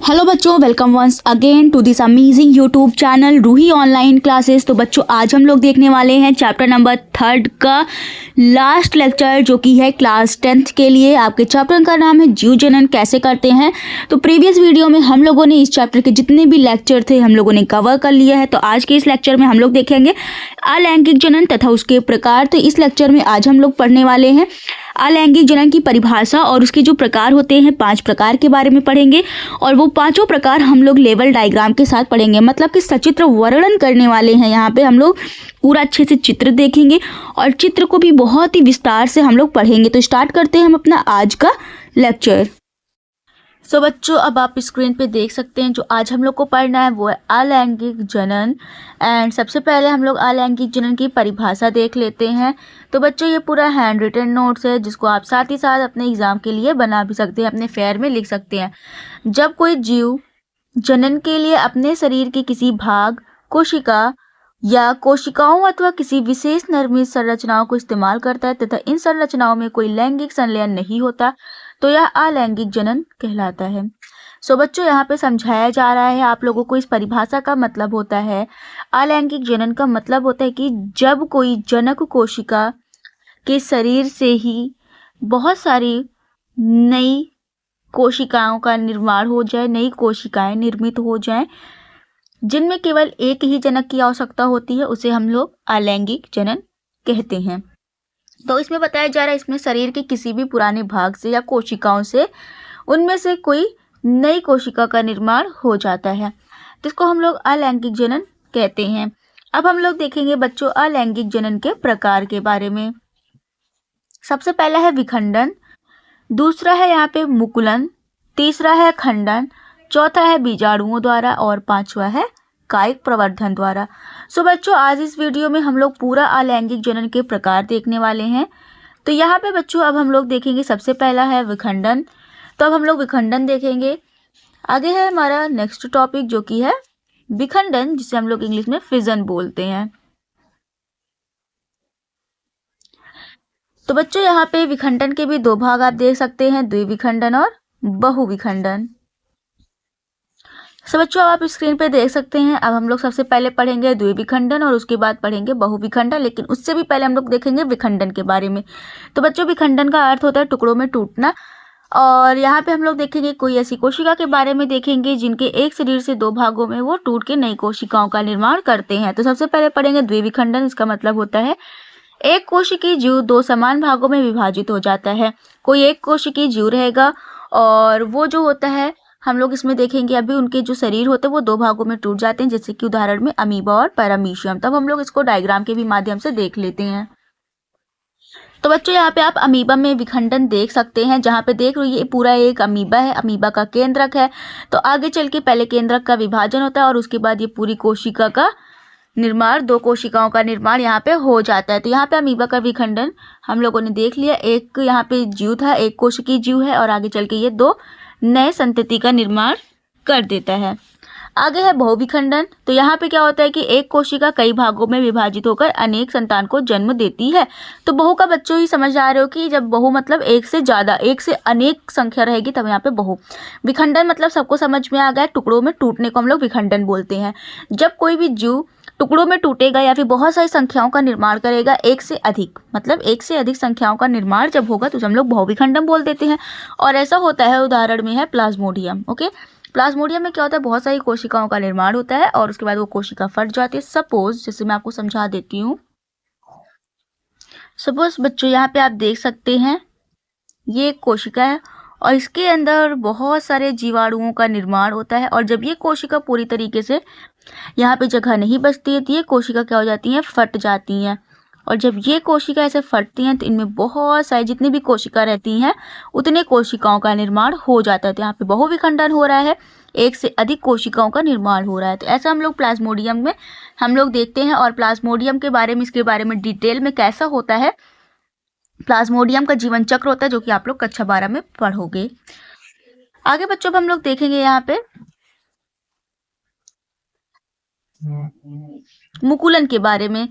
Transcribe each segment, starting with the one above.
Hello बच्चों, welcome once again to this amazing YouTube channel Ruhi online classes. तो बच्चों, आज हम लोग देखने वाले हैं चैप्टर नंबर 3 का लास्ट लेक्चर, जो कि है क्लास 10th के लिए। आपके चैप्टर का नाम है जीव जनन कैसे करते हैं। तो प्रीवियस वीडियो में हम लोगों ने इस चैप्टर के जितने भी लेक्चर थे हम लोगों ने कवर कर लिया है। तो आज के इस लेक्चर में हम लोग देखेंगे अलैंगिक जनन तथा उसके प्रकार। तो इस लेक्चर में आज हम लोग पढ़ने वाले हैं अलैंगिक जनन की परिभाषा और उसके जो प्रकार होते हैं 5 प्रकार के बारे में पढ़ेंगे। और वो पांचों प्रकार हम लोग लेवल डायग्राम के साथ पढ़ेंगे, मतलब कि सचित्र वर्णन करने वाले हैं। यहाँ पे हम लोग पूरा अच्छे से चित्र देखेंगे और चित्र को भी बहुत ही विस्तार से हम लोग पढ़ेंगे। तो स्टार्ट करते हैं हम अपना आज का लेक्चर। सो बच्चों, अब आप स्क्रीन पे देख सकते हैं जो आज हम लोग को पढ़ना है वो है अलैंगिक जनन। एंड सबसे पहले हम लोग अलैंगिक जनन की परिभाषा देख लेते हैं। तो बच्चों, ये पूरा हैंड रिटन नोट्स है जिसको आप साथ ही साथ अपने एग्जाम के लिए बना भी सकते हैं, अपने फेयर में लिख सकते हैं। जब कोई जीव जनन के लिए अपने शरीर के किसी भाग, कोशिका या कोशिकाओं अथवा किसी विशेष निर्मित संरचनाओं को इस्तेमाल करता है तथा इन संरचनाओं में कोई लैंगिक संलयन नहीं होता, तो यह अलैंगिक जनन कहलाता है। सो बच्चों, यहाँ पे समझाया जा रहा है आप लोगों को इस परिभाषा का मतलब होता है, अलैंगिक जनन का मतलब होता है कि जब कोई जनक कोशिका के शरीर से ही बहुत सारी नई कोशिकाओं का निर्माण हो जाए, नई कोशिकाएं निर्मित हो जाएं, जिनमें केवल एक ही जनक की आवश्यकता होती है, उसे हम लोग अलैंगिक जनन कहते हैं। तो इसमें बताया जा रहा है, इसमें शरीर के किसी भी पुराने भाग से या कोशिकाओं से उनमें से कोई नई कोशिका का निर्माण हो जाता है, जिसको हम लोग अलैंगिक जनन कहते हैं। अब हम लोग देखेंगे बच्चों अलैंगिक जनन के प्रकार के बारे में। सबसे पहला है विखंडन, दूसरा है यहाँ पे मुकुलन, तीसरा है खंडन, चौथा है बीजाणुओं द्वारा और पांचवा है कायिक प्रवर्धन द्वारा। सो बच्चों, आज इस वीडियो में हम लोग पूरा अलैंगिक जनन के प्रकार देखने वाले हैं। तो यहाँ पे बच्चों अब हम लोग देखेंगे सबसे पहला है विखंडन। तो अब हम लोग विखंडन देखेंगे। आगे है हमारा नेक्स्ट टॉपिक जो कि है विखंडन, जिसे हम लोग इंग्लिश में फिजन बोलते हैं। तो बच्चों, यहाँ पे विखंडन के भी दो भाग आप देख सकते हैं, द्विविखंडन और बहुविखंडन। सब बच्चों, आप स्क्रीन पे देख सकते हैं। अब हम लोग सबसे पहले पढ़ेंगे द्विविखंडन और उसके बाद पढ़ेंगे बहुविखंडन, लेकिन उससे भी पहले हम लोग देखेंगे विखंडन के बारे में। तो बच्चों, विखंडन का अर्थ होता है टुकड़ों में टूटना। और यहाँ पे हम लोग देखेंगे कोई ऐसी कोशिका के बारे में देखेंगे जिनके एक शरीर से दो भागों में वो टूट के नई कोशिकाओं का निर्माण करते हैं। तो सबसे पहले पढ़ेंगे द्विविखंडन। इसका मतलब होता है एक कोशिकीय जीव दो समान भागों में विभाजित हो जाता है। कोई एक कोशिकीय जीव रहेगा और वो जो होता है हम लोग इसमें देखेंगे अभी उनके जो शरीर होते हैं वो दो भागों में टूट जाते हैं, जैसे कि उदाहरण में अमीबा और पैरामीशियम। तब हम लोग इसको डायग्राम के भी माध्यम से देख लेते हैं। तो बच्चों, यहाँ पे आप अमीबा में विखंडन देख सकते हैं, जहाँ पे देख रही है पूरा एक अमीबा है, अमीबा का केंद्रक है। तो आगे चल के पहले केंद्रक का विभाजन होता है और उसके बाद ये पूरी कोशिका का निर्माण, दो कोशिकाओं का निर्माण यहाँ पे हो जाता है। तो यहाँ पे अमीबा का विखंडन हम लोगों ने देख लिया। एक यहाँ पे जीव था, एक कोशिकीय जीव है और आगे चल के ये दो नए संतति का निर्माण कर देता है। आगे है बहुविखंडन। तो यहाँ पे क्या होता है कि एक कोशिका कई भागों में विभाजित होकर अनेक संतान को जन्म देती है। तो बहु का बच्चों ही समझ आ रहे हो कि जब बहु मतलब एक से ज्यादा, एक से अनेक संख्या रहेगी तब यहाँ पे बहु। विखंडन मतलब सबको समझ में आ गया, टुकड़ों में टूटने को हम लोग विखंडन बोलते हैं। जब कोई भी जीव टुकड़ों में टूटेगा या फिर बहुत सारी संख्याओं का निर्माण करेगा, एक से अधिक मतलब एक से अधिक संख्याओं का निर्माण जब होगा तो हम लोग बहुविखंडन बोल देते हैं। और ऐसा होता है, उदाहरण में है प्लाज्मोडियम। ओके, प्लाज्मोडियम में क्या होता है, बहुत सारी कोशिकाओं का निर्माण होता है और उसके बाद वो कोशिका फट जाती है। सपोज, जैसे मैं आपको समझा देती हूँ। सपोज बच्चों, यहाँ पे आप देख सकते हैं ये एक कोशिका है और इसके अंदर बहुत सारे जीवाणुओं का निर्माण होता है। और जब ये कोशिका पूरी तरीके से यहाँ पे जगह नहीं बचती है तो ये कोशिका क्या हो जाती है, फट जाती हैं। और जब ये कोशिका ऐसे फटती हैं तो इनमें बहुत सारी जितनी भी कोशिका रहती हैं उतने कोशिकाओं का निर्माण हो जाता है। तो यहाँ पे बहुविखंडन हो रहा है, एक से अधिक कोशिकाओं का निर्माण हो रहा है। तो ऐसा हम लोग प्लाज्मोडियम में हम लोग देखते हैं। और प्लाज्मोडियम के बारे में, इसके बारे में डिटेल में कैसा होता है, प्लाज्मोडियम का जीवन चक्र होता है जो कि आप लोग कक्षा 12 में पढ़ोगे। आगे बच्चों हम लोग देखेंगे यहाँ पे मुकुलन के बारे में।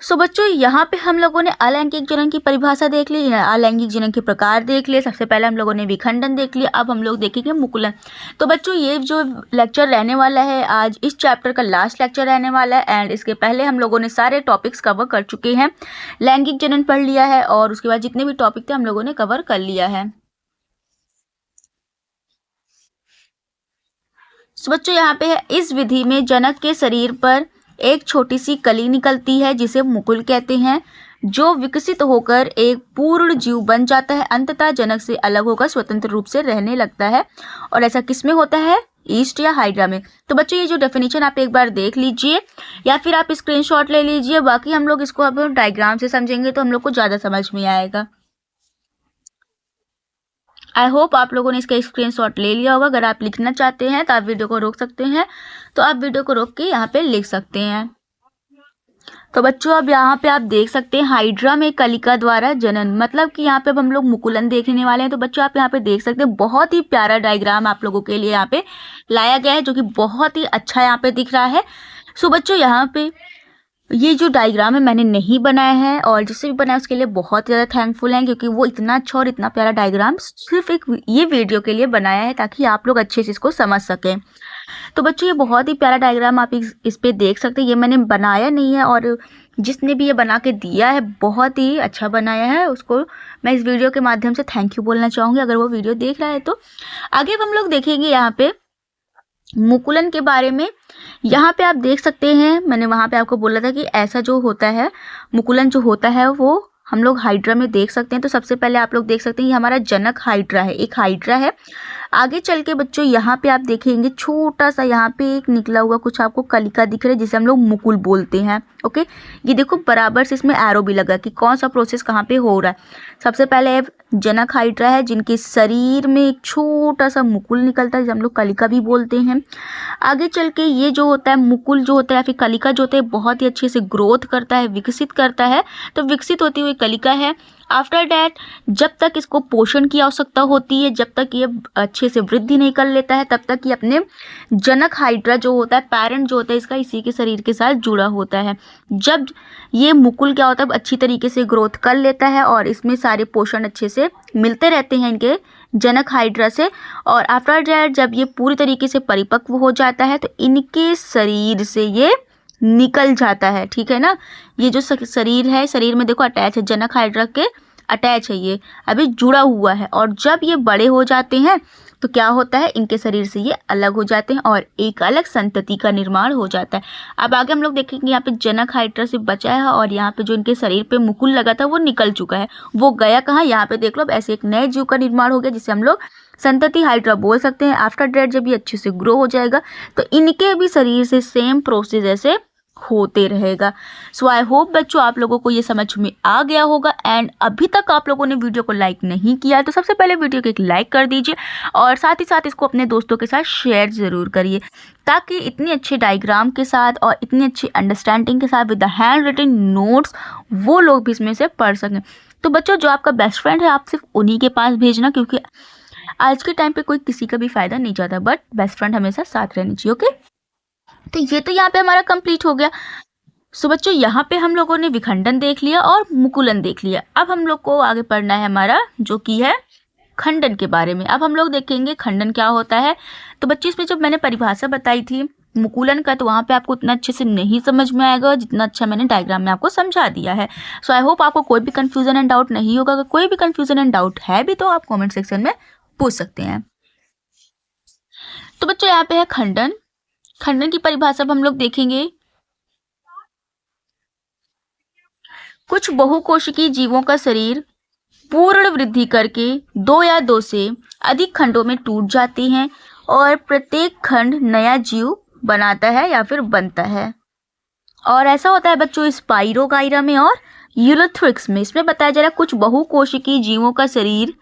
सो बच्चों यहाँ पे हम लोगों ने अलैंगिक जनन की परिभाषा देख ली है, अलैंगिक जनन के प्रकार देख लिए, सबसे पहले हम लोगों ने विखंडन देख लिया, अब हम लोग देखेंगे मुकुलन। तो बच्चों ये जो लेक्चर रहने वाला है आज इस चैप्टर का लास्ट लेक्चर रहने वाला है एंड इसके पहले हम लोगों ने सारे टॉपिक्स कवर कर चुके हैं। लैंगिक जनन पढ़ लिया है और उसके बाद जितने भी टॉपिक थे हम लोगों ने कवर कर लिया है। सो बच्चों यहाँ पे है, इस विधि में जनक के शरीर पर एक छोटी सी कली निकलती है जिसे मुकुल कहते हैं, जो विकसित होकर एक पूर्ण जीव बन जाता है, अंततः जनक से अलग होकर स्वतंत्र रूप से रहने लगता है। और ऐसा किसमें होता है? ईस्ट या हाइड्रा में। तो बच्चों ये जो डेफिनेशन आप एक बार देख लीजिए या फिर आप स्क्रीनशॉट ले लीजिए, बाकी हम लोग इसको अब डायग्राम से समझेंगे तो हम लोग को ज़्यादा समझ में आएगा। आई होप आप लोगों ने इसका स्क्रीनशॉट ले लिया होगा। अगर आप लिखना चाहते हैं तो आप वीडियो को रोक सकते हैं, तो आप वीडियो को रोक के यहाँ पे लिख सकते हैं। तो बच्चों अब यहाँ पे आप देख सकते हैं हाइड्रा में कलिका द्वारा जनन, मतलब कि यहाँ पे अब हम लोग मुकुलन देखने वाले हैं। तो बच्चों आप यहाँ पे देख सकते हैं बहुत ही प्यारा डायग्राम आप लोगों के लिए यहाँ पे लाया गया है, जो कि बहुत ही अच्छा यहाँ पे दिख रहा है। सो बच्चों यहाँ पे ये जो डायग्राम है मैंने नहीं बनाया है और जिससे भी बनाया उसके लिए बहुत ज़्यादा थैंकफुल हैं, क्योंकि वो इतना अच्छा और इतना प्यारा डायग्राम सिर्फ एक ये वीडियो के लिए बनाया है ताकि आप लोग अच्छे से इसको समझ सकें। तो बच्चों ये बहुत ही प्यारा डायग्राम आप इस पे देख सकते हैं। ये मैंने बनाया नहीं है और जिसने भी ये बना के दिया है बहुत ही अच्छा बनाया है, उसको मैं इस वीडियो के माध्यम से थैंक यू बोलना चाहूँगी अगर वो वीडियो देख रहा है तो। आगे अब हम लोग देखेंगे यहाँ पे मुकुलन के बारे में। यहाँ पे आप देख सकते हैं मैंने वहाँ पे आपको बोला था कि ऐसा जो होता है मुकुलन जो होता है वो हम लोग हाइड्रा में देख सकते हैं। तो सबसे पहले आप लोग देख सकते हैं ये हमारा जनक हाइड्रा है, एक हाइड्रा है। आगे चल के बच्चों यहाँ पे आप देखेंगे छोटा सा यहाँ पे एक निकला हुआ कुछ आपको कलिका दिख रहा है जिसे हम लोग मुकुल बोलते हैं। ओके, ये देखो बराबर से इसमें एरो भी लगा कि कौन सा प्रोसेस कहाँ पे हो रहा है। सबसे पहले जनक हाइड्रा है जिनके शरीर में एक छोटा सा मुकुल निकलता है जिसे हम लोग कलिका भी बोलते हैं। आगे चल के ये जो होता है मुकुल जो होता है या फिर कलिका जो होता है बहुत ही अच्छे से ग्रोथ करता है, विकसित करता है। तो विकसित होती हुई कलिका है। आफ्टर डैट जब तक इसको पोषण की आवश्यकता होती है, जब तक ये अच्छे से वृद्धि नहीं कर लेता है, तब तक ये अपने जनक हाइड्रा जो होता है पेरेंट जो होता है इसका इसी के शरीर के साथ जुड़ा होता है। जब ये मुकुल क्या होता है अच्छी तरीके से ग्रोथ कर लेता है और इसमें सारे पोषण अच्छे से मिलते रहते हैं इनके जनक हाइड्रा से, और आफ्टर डैट जब ये पूरी तरीके से परिपक्व हो जाता है तो इनके शरीर से ये निकल जाता है। ठीक है ना, ये जो शरीर है शरीर में देखो अटैच है, जनक हाइड्रा के अटैच है, ये अभी जुड़ा हुआ है। और जब ये बड़े हो जाते हैं तो क्या होता है इनके शरीर से ये अलग हो जाते हैं और एक अलग संतति का निर्माण हो जाता है। अब आगे हम लोग देखेंगे यहाँ पे जनक हाइड्रा से बचा है और यहाँ पे जो इनके शरीर पे मुकुल लगा था वो निकल चुका है, वो गया कहाँ, यहाँ पे देख लो। अब ऐसे एक नए जीव का निर्माण हो गया जिसे हम लोग संतति हाइड्रा बोल सकते हैं। आफ्टर डेट जब ये अच्छे से ग्रो हो जाएगा तो इनके भी शरीर से सेम प्रोसेस ऐसे होते रहेगा। सो आई होप बच्चों आप लोगों को ये समझ में आ गया होगा। एंड अभी तक आप लोगों ने वीडियो को लाइक नहीं किया है तो सबसे पहले वीडियो को एक लाइक कर दीजिए और साथ ही साथ इसको अपने दोस्तों के साथ शेयर ज़रूर करिए, ताकि इतनी अच्छी डायग्राम के साथ और इतनी अच्छी अंडरस्टैंडिंग के साथ with the handwritten notes वो लोग भी इसमें से पढ़ सकें। तो बच्चों जो आपका बेस्ट फ्रेंड है आप सिर्फ उन्हीं के पास भेजना, क्योंकि आज के टाइम पे कोई किसी का भी फ़ायदा नहीं चाहता, बट बेस्ट फ्रेंड हमेशा साथ रहनी चाहिए। ओके, तो ये तो यहाँ पे हमारा कंप्लीट हो गया। सो बच्चों यहाँ पे हम लोगों ने विखंडन देख लिया और मुकुलन देख लिया। अब हम लोग को आगे पढ़ना है हमारा जो कि है खंडन के बारे में। अब हम लोग देखेंगे खंडन क्या होता है। तो बच्चों इसमें जब मैंने परिभाषा बताई थी मुकुलन का तो वहाँ पे आपको उतना अच्छे से नहीं समझ में आएगा जितना अच्छा मैंने डायग्राम में आपको समझा दिया है। सो आई होप आपको कोई भी कन्फ्यूजन एंड डाउट नहीं होगा। अगर कोई भी कन्फ्यूजन एंड डाउट है भी तो आप कॉमेंट सेक्शन में पूछ सकते हैं। तो बच्चों यहाँ पे है खंडन। खंडन की परिभाषा हम लोग देखेंगे। कुछ बहुकोशिकीय जीवों का शरीर पूर्ण वृद्धि करके 2 या 2 से अधिक खंडों में टूट जाती हैं और प्रत्येक खंड नया जीव बनाता है या फिर बनता है। और ऐसा होता है बच्चों स्पाइरोगाइरा में और यूलोथ्रिक्स में। इसमें बताया जा रहा है कुछ बहुकोशिकीय जीवों का शरीर,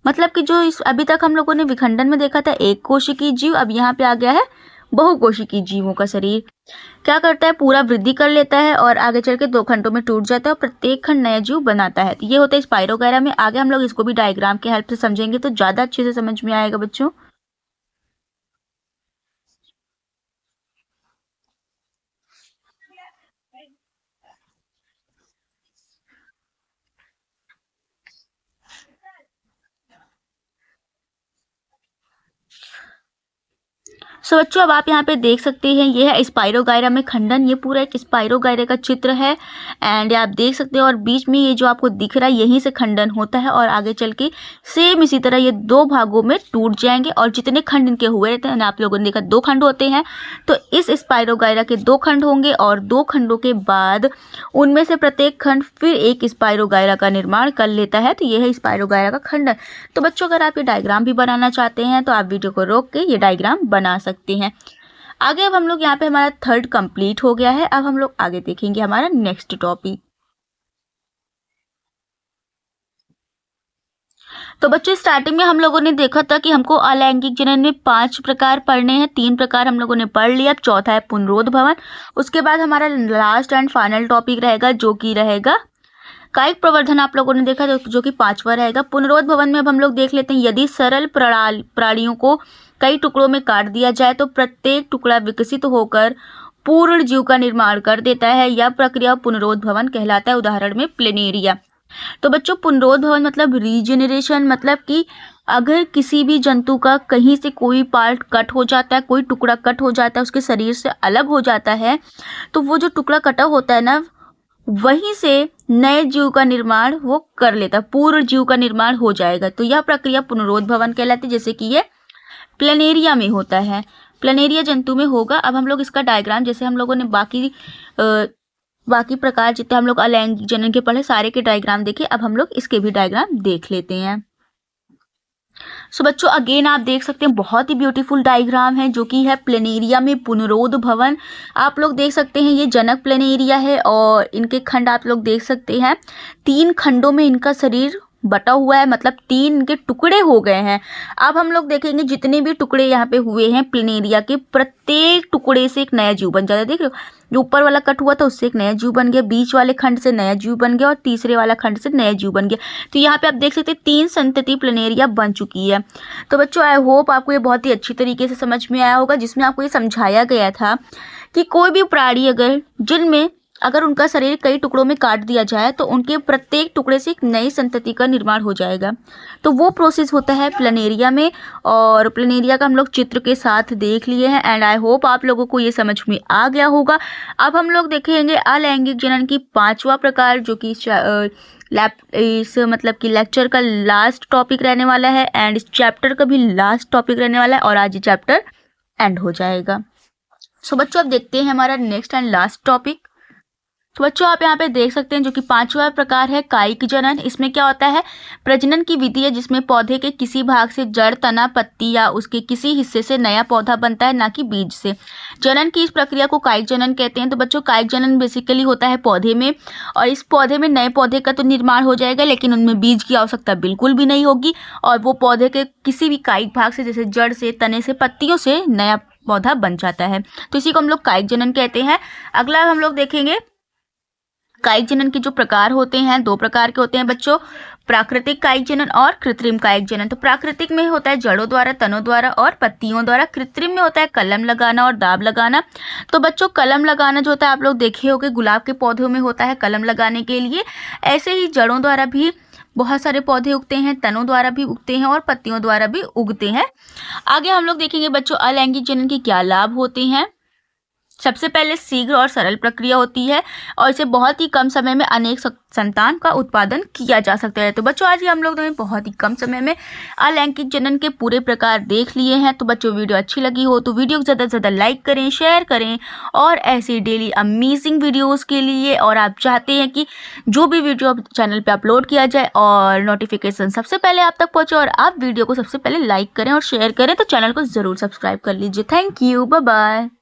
मतलब कि जो अभी तक हम लोगों ने विखंडन में देखा था एक कोशिकीय जीव, अब यहाँ पे आ गया है बहुकोशिकीय जीवों का शरीर। क्या करता है पूरा वृद्धि कर लेता है और आगे चल के 2 खंडों में टूट जाता है और प्रत्येक खंड नया जीव बनाता है। तो ये होता है स्पाइरोगाइरा में। आगे हम लोग इसको भी डायग्राम के हेल्प से समझेंगे तो ज़्यादा अच्छे से समझ में आएगा बच्चों। सो बच्चों अब आप यहाँ पे देख सकते हैं ये है स्पाइरोगायरा में खंडन। ये पूरा एक स्पाइरोगायरा का चित्र है एंड आप देख सकते हैं और बीच में ये जो आपको दिख रहा है यहीं से खंडन होता है और आगे चल के सेम इसी तरह ये दो भागों में टूट जाएंगे और जितने खंड इनके हुए रहते हैं आप लोगों ने देखा दो खंड होते हैं, तो इस स्पाइरोगायरा के दो खंड होंगे और दो खंडों के बाद उनमें से प्रत्येक खंड फिर एक स्पाइरोगायरा का निर्माण कर लेता है। तो ये है स्पाइरोगायरा का खंडन। तो बच्चों अगर आप ये डायग्राम भी बनाना चाहते हैं तो आप वीडियो को रोक के ये डायग्राम बना सकते हैं। आगे अब हम लोग यहाँ पे हमारा थर्ड कंप्लीट हो गया है। अब हम लोग आगे देखेंगे हमारा नेक्स्ट टॉपिक। तो बच्चों स्टार्टिंग में हम लोगों ने देखा था कि हमको अलैंगिक जनन में 5 प्रकार पढ़ने हैं, 3 प्रकार हम लोगों ने पढ़ लिया। अब चौथा है पुनरोध भवन। उसके बाद हमारा लास्ट एंड फाइनल टॉपिक रहेगा जो कि रहेगा कायिक प्रवर्धन। आप लोगों ने देखा जो कि 5वां रहेगा। पुनरोध भवन में अब हम लोग देख लेते हैं यदि सरल प्राणियों को कई टुकड़ों में काट दिया जाए तो प्रत्येक टुकड़ा विकसित होकर पूर्ण जीव का निर्माण कर देता है। यह प्रक्रिया पुनरोध भवन कहलाता है। उदाहरण में प्लेनेरिया। तो बच्चों पुनरोध भवन मतलब रीजनरेशन, मतलब कि अगर किसी भी जंतु का कहीं से कोई पार्ट कट हो जाता है, कोई टुकड़ा कट हो जाता है, उसके शरीर से अलग हो जाता है, तो वो जो टुकड़ा कटा होता है ना वहीं से नए जीव का निर्माण वो कर लेता है, पूर्ण जीव का निर्माण हो जाएगा। तो यह प्रक्रिया पुनरोध भवन कहलाती है, जैसे कि ये प्लेनेरिया में होता है, प्लेनेरिया जंतु में होगा। अब हम लोग इसका डायग्राम, जैसे हम लोगों ने बाकी प्रकार जितने हम लोग अलैंगिक जनन के पढ़े सारे के डायग्राम देखे, अब हम लोग इसके भी डायग्राम देख लेते हैं। सो बच्चों अगेन आप देख सकते हैं बहुत ही ब्यूटीफुल डायग्राम है जो कि है प्लेनेरिया में पुनरोध भवन। आप लोग देख सकते हैं ये जनक प्लेनेरिया है और इनके खंड आप लोग देख सकते हैं 3 खंडों में इनका शरीर बटा हुआ है, मतलब 3 के टुकड़े हो गए हैं। अब हम लोग देखेंगे जितने भी टुकड़े यहाँ पे हुए हैं प्लेनेरिया के, प्रत्येक टुकड़े से एक नया जीव बन जाता है। देख रहे हो जो ऊपर वाला कट हुआ था उससे एक नया जीव बन गया, बीच वाले खंड से नया जीव बन गया और तीसरे वाला खंड से नया जीव बन गया। तो यहाँ पे आप देख सकते हैं 3 संतति प्लेनेरिया बन चुकी है। तो बच्चों आई होप आपको ये बहुत ही अच्छी तरीके से समझ में आया होगा, जिसमें आपको ये समझाया गया था कि कोई भी प्राणी जिनमें अगर उनका शरीर कई टुकड़ों में काट दिया जाए तो उनके प्रत्येक टुकड़े से एक नई संतति का निर्माण हो जाएगा। तो वो प्रोसेस होता है प्लेनेरिया में और प्लेनेरिया का हम लोग चित्र के साथ देख लिए हैं एंड आई होप आप लोगों को ये समझ में आ गया होगा। अब हम लोग देखेंगे अलैंगिक जनन की 5वां प्रकार जो कि इस मतलब कि लेक्चर का लास्ट टॉपिक रहने वाला है एंड इस चैप्टर का भी लास्ट टॉपिक रहने वाला है और आज ये चैप्टर एंड हो जाएगा। सो बच्चों अब देखते हैं हमारा नेक्स्ट एंड लास्ट टॉपिक। तो बच्चों आप यहाँ पे देख सकते हैं जो कि 5वां प्रकार है कायिक जनन। इसमें क्या होता है, प्रजनन की विधि है जिसमें पौधे के किसी भाग से जड़, तना, पत्ती या उसके किसी हिस्से से नया पौधा बनता है, ना कि बीज से। जनन की इस प्रक्रिया को कायिक जनन कहते हैं। तो बच्चों कायिक जनन बेसिकली होता है पौधे में और इस पौधे में नए पौधे का तो निर्माण हो जाएगा लेकिन उनमें बीज की आवश्यकता बिल्कुल भी नहीं होगी और वो पौधे के किसी भी कायिक भाग से जैसे जड़ से, तने से, पत्तियों से नया पौधा बन जाता है। तो इसी को हम लोग कायिक जनन कहते हैं। अगला हम लोग देखेंगे कायिक जनन के जो प्रकार होते हैं 2 प्रकार के होते हैं बच्चों, प्राकृतिक कायिक जनन और कृत्रिम कायिक जनन। तो प्राकृतिक में होता है जड़ों द्वारा, तनों द्वारा और पत्तियों द्वारा। कृत्रिम में होता है कलम लगाना और दाब लगाना। तो बच्चों कलम लगाना जो होता है आप लोग देखे होंगे गुलाब के पौधों में होता है कलम लगाने के लिए। ऐसे ही जड़ों द्वारा भी बहुत सारे पौधे उगते हैं, तनों द्वारा भी उगते हैं और पत्तियों द्वारा भी उगते हैं। आगे हम लोग देखेंगे बच्चों अलैंगिक जनन के क्या लाभ होते हैं। सबसे पहले शीघ्र और सरल प्रक्रिया होती है और इसे बहुत ही कम समय में अनेक संतान का उत्पादन किया जा सकता है। तो बच्चों आज हम लोग ने बहुत ही कम समय में अलैंगिक जनन के पूरे प्रकार देख लिए हैं। तो बच्चों वीडियो अच्छी लगी हो तो वीडियो को ज़्यादा से ज़्यादा लाइक करें, शेयर करें और ऐसे डेली अमेजिंग वीडियोस के लिए और आप चाहते हैं कि जो भी वीडियो चैनल पर अपलोड किया जाए और नोटिफिकेशन सबसे पहले आप तक पहुँचे और आप वीडियो को सबसे पहले लाइक करें और शेयर करें तो चैनल को ज़रूर सब्सक्राइब कर लीजिए। Thank you, bye bye.